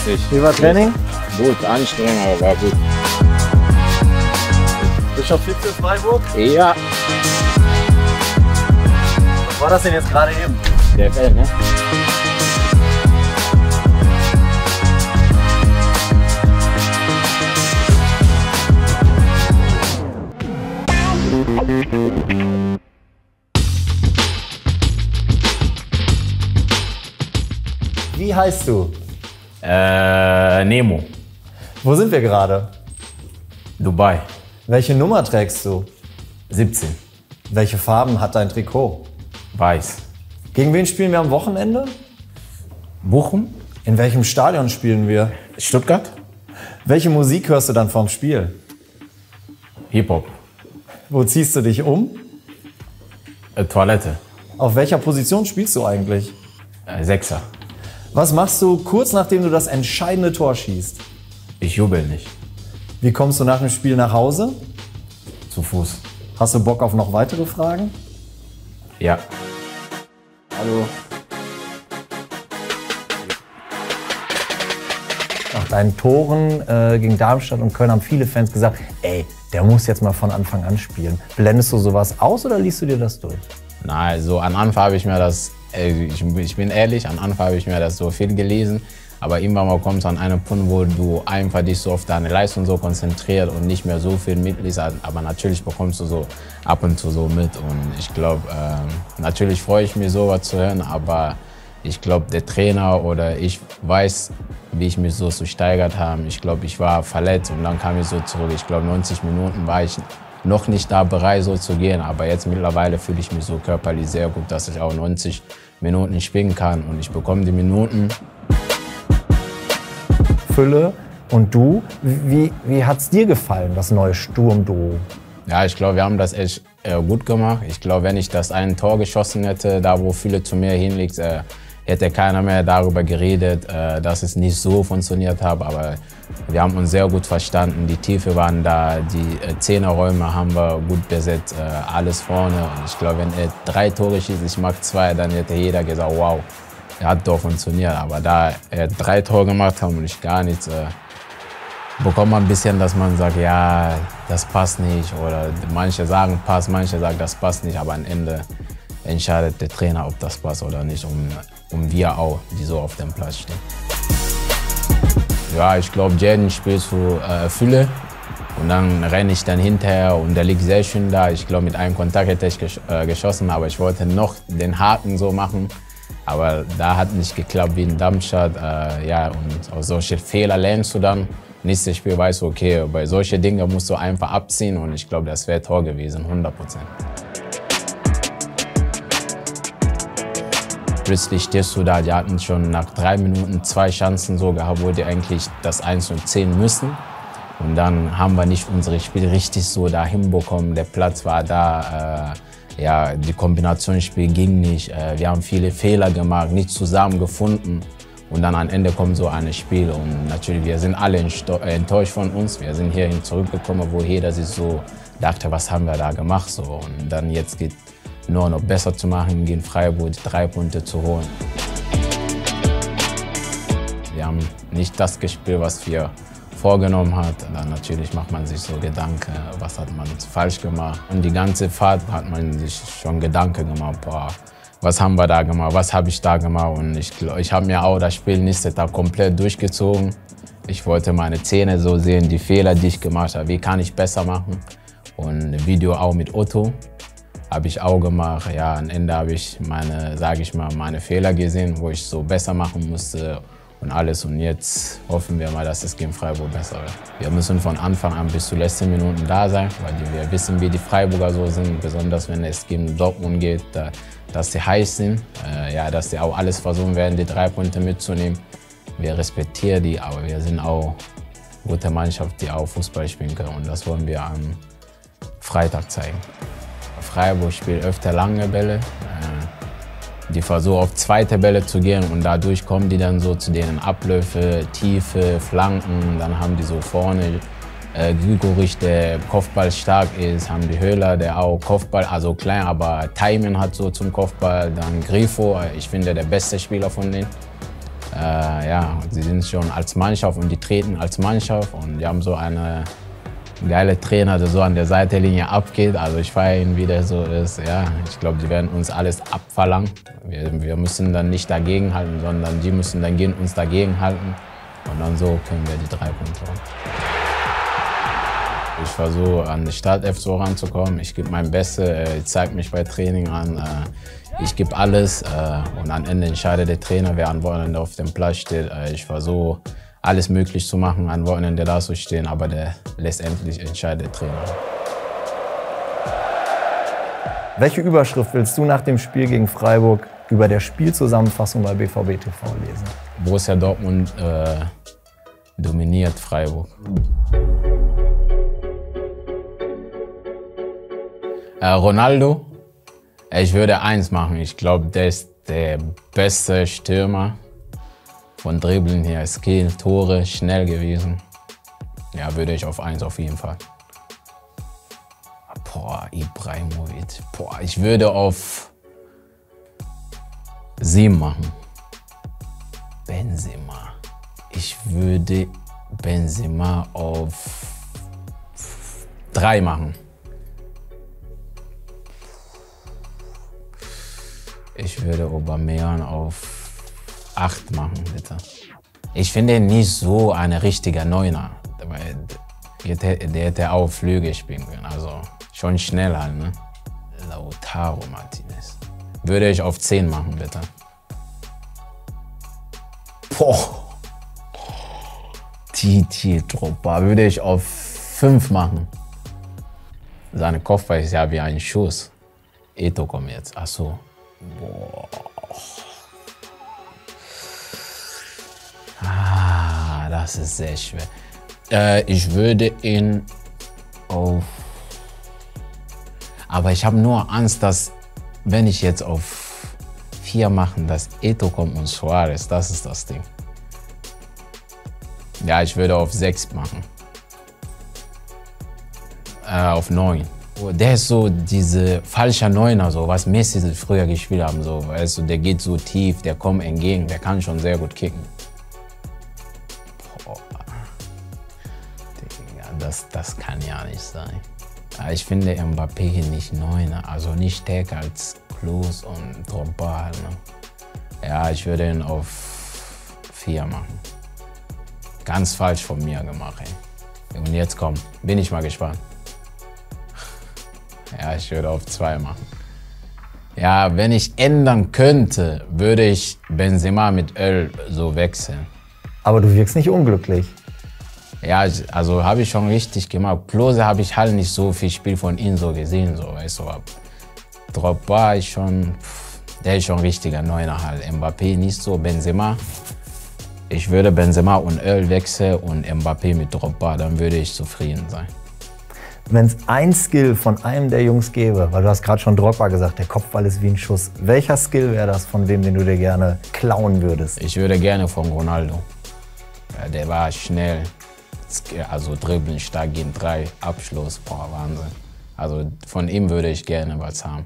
grüß dich. Wie war Training? Gut, anstrengend, aber war gut. Bist du schon fit für Freiburg? Ja. Was war das denn jetzt gerade eben? Der Bell, ne? Wie heißt du? Nemo. Wo sind wir gerade? Dubai. Welche Nummer trägst du? 17. Welche Farben hat dein Trikot? Weiß. Gegen wen spielen wir am Wochenende? Bochum. In welchem Stadion spielen wir? Stuttgart. Welche Musik hörst du dann vorm Spiel? Hip-Hop. Wo ziehst du dich um? Toilette. Auf welcher Position spielst du eigentlich? Sechser. Was machst du kurz nachdem du das entscheidende Tor schießt? Ich jubel nicht. Wie kommst du nach dem Spiel nach Hause? Zu Fuß. Hast du Bock auf noch weitere Fragen? Ja. Hallo. Nach deinen Toren gegen Darmstadt und Köln haben viele Fans gesagt, ey, der muss jetzt mal von Anfang an spielen. Blendest du sowas aus oder liest du dir das durch? Nein, also am Anfang habe ich mir das, ich bin ehrlich, am Anfang habe ich mir das so viel gelesen. Aber irgendwann mal kommt es an einen Punkt, wo du einfach dich so auf deine Leistung so konzentriert und nicht mehr so viel mitliest. Aber natürlich bekommst du so ab und zu so mit. Und ich glaube, natürlich freue ich mich, sowas zu hören. Aber ich glaube, der Trainer oder ich weiß, wie ich mich so steigert habe. Ich glaube, ich war verletzt und dann kam ich so zurück. Ich glaube, 90 Minuten war ich noch nicht da bereit, so zu gehen. Aber jetzt mittlerweile fühle ich mich so körperlich sehr gut, dass ich auch 90 Minuten spielen kann. Und ich bekomme die Minuten. Fülle und du, wie hat es dir gefallen, das neue Sturmduo? Ja, ich glaube, wir haben das echt gut gemacht. Ich glaube, wenn ich das ein Tor geschossen hätte, da wo Fülle zu mir hinliegt, hätte keiner mehr darüber geredet, dass es nicht so funktioniert hat. Aber wir haben uns sehr gut verstanden. Die Tiefe waren da, die Zehnerräume haben wir gut besetzt, alles vorne. Und ich glaube, wenn er 3 Tore schießt, ich mag 2, dann hätte jeder gesagt, wow. Hat doch funktioniert, aber da er 3 Tore gemacht hat und ich gar nichts, bekommt man ein bisschen, dass man sagt, ja, das passt nicht. Oder manche sagen passt, manche sagen, das passt nicht. Aber am Ende entscheidet der Trainer, ob das passt oder nicht. Und wir auch, die so auf dem Platz stehen. Ja, ich glaube, Jaden spielt zu Fülle. Und dann renne ich dann hinterher und der liegt sehr schön da. Ich glaube, mit einem Kontakt hätte ich geschossen, aber ich wollte noch den Haken so machen. Aber da hat nicht geklappt wie in Darmstadt. Ja, und aus solchen Fehler lernst du dann. Nächstes Spiel weißt du, okay, bei solchen Dingen musst du einfach abziehen. Und ich glaube, das wäre Tor gewesen, 100%. Plötzlich stehst du da, die hatten schon nach 3 Minuten 2 Chancen so gehabt, wo die eigentlich das 1:10 müssen. Und dann haben wir nicht unser Spiel richtig so da hinbekommen. Der Platz war da. Ja, die Kombinationsspiel ging nicht. Wir haben viele Fehler gemacht, nicht zusammengefunden. Und dann am Ende kommt so ein Spiel. Und natürlich, wir sind alle enttäuscht von uns. Wir sind hierhin zurückgekommen, wo jeder sich so dachte, was haben wir da gemacht? So. Und dann jetzt geht nur noch besser zu machen, gegen Freiburg 3 Punkte zu holen. Wir haben nicht das gespielt, was wir vorgenommen hat, dann natürlich macht man sich so Gedanken, was hat man falsch gemacht. Und die ganze Fahrt hat man sich schon Gedanken gemacht, boah, was haben wir da gemacht, was habe ich da gemacht. Und ich habe mir auch das Spiel nächsten Tag komplett durchgezogen. Ich wollte meine Zähne so sehen, die Fehler, die ich gemacht habe, wie kann ich besser machen. Und ein Video auch mit Otto habe ich auch gemacht. Ja, am Ende habe ich meine Fehler gesehen, wo ich so besser machen musste. Und alles. Und jetzt hoffen wir mal, dass es gegen Freiburg besser wird. Wir müssen von Anfang an bis zu letzten Minuten da sein, weil wir wissen, wie die Freiburger so sind. Besonders wenn es gegen Dortmund geht, dass sie heiß sind, ja, dass sie auch alles versuchen werden, die 3 Punkte mitzunehmen. Wir respektieren die, aber wir sind auch eine gute Mannschaft, die auch Fußball spielen können. Und das wollen wir am Freitag zeigen. Freiburg spielt öfter lange Bälle. Die versuchen auf zweite Bälle zu gehen und dadurch kommen die dann so zu denen Abläufe, Tiefe, Flanken. Dann haben die so vorne Grigorich, der Kopfball stark ist, haben die Höhler, der auch Kopfball, also klein, aber Timing hat so zum Kopfball. Dann Grifo, ich finde der beste Spieler von denen. Ja, sie sind schon als Mannschaft und die treten als Mannschaft und die haben so eine geile Trainer, der so an der Seitenlinie abgeht. Also ich feiere ihn, wie der so ist. Ja, ich glaube, die werden uns alles abverlangen. Wir müssen dann nicht dagegenhalten, sondern die müssen dann gegen uns dagegenhalten. Und dann so können wir die 3 Punkte holen. Ich versuche, an die Startelf so ranzukommen. Ich gebe mein Bestes, ich zeige mich bei Training an. Ich gebe alles und am Ende entscheidet der Trainer, wer an Wochenende auf dem Platz steht. Ich versuche, alles möglich zu machen, an Wochenende da zu stehen, aber letztendlich entscheidet der Trainer. Welche Überschrift willst du nach dem Spiel gegen Freiburg über der Spielzusammenfassung bei BVB TV lesen? Borussia Dortmund dominiert Freiburg. Ronaldo, ich würde eins machen. Ich glaube, der ist der beste Stürmer. Von Dribbeln her, Skill, Tore, schnell gewesen. Ja, würde ich auf 1 auf jeden Fall. Boah, Ibrahimovic. Boah, ich würde auf 7 machen. Benzema. Ich würde Benzema auf 3 machen. Ich würde Aubameyang auf 8 machen, bitte. Ich finde ihn nicht so ein richtiger Neuner. Der hätte auch Flügel spielen können, also schon schnell halt, ne? Lautaro Martinez. Würde ich auf 10 machen, bitte. Boah. Titi Drogba würde ich auf 5 machen. Seine Kopfball ist ja wie ein Schuss. Eto'o kommt jetzt, ach so. Boah. Das ist sehr schwer. Ich würde ihn auf... Aber ich habe nur Angst, dass, wenn ich jetzt auf 4 mache, dass Eto'o kommt und Suarez, das ist das Ding. Ja, ich würde auf 6 machen. Auf 9. Der ist so diese falsche Neuner, so, was Messi früher gespielt haben. So, weißt du, der geht so tief, der kommt entgegen, der kann schon sehr gut kicken. Das kann ja nicht sein. Ich finde Mbappé nicht Neuner, also nicht stärker als Klose und Drogba. Ne? Ja, ich würde ihn auf 4 machen. Ganz falsch von mir gemacht. Ey. Und jetzt komm, bin ich mal gespannt. Ja, ich würde auf 2 machen. Ja, wenn ich ändern könnte, würde ich Benzema mit Öl so wechseln. Aber du wirkst nicht unglücklich. Ja, also habe ich schon richtig gemacht. Klose habe ich halt nicht so viel Spiel von ihm so gesehen, so, weißt du. Drogba ist schon, der ist schon richtiger Neuner halt. Mbappé nicht so, Benzema. Ich würde Benzema und Öl wechseln und Mbappé mit Drogba, dann würde ich zufrieden sein. Wenn es ein Skill von einem der Jungs gäbe, weil du hast gerade schon Drogba gesagt, der Kopfball ist wie ein Schuss. Welcher Skill wäre das von dem, den du dir gerne klauen würdest? Ich würde gerne von Ronaldo. Ja, der war schnell. Also Dribbeln, stark gegen 3, Abschluss, boah, Wahnsinn. Also von ihm würde ich gerne was haben.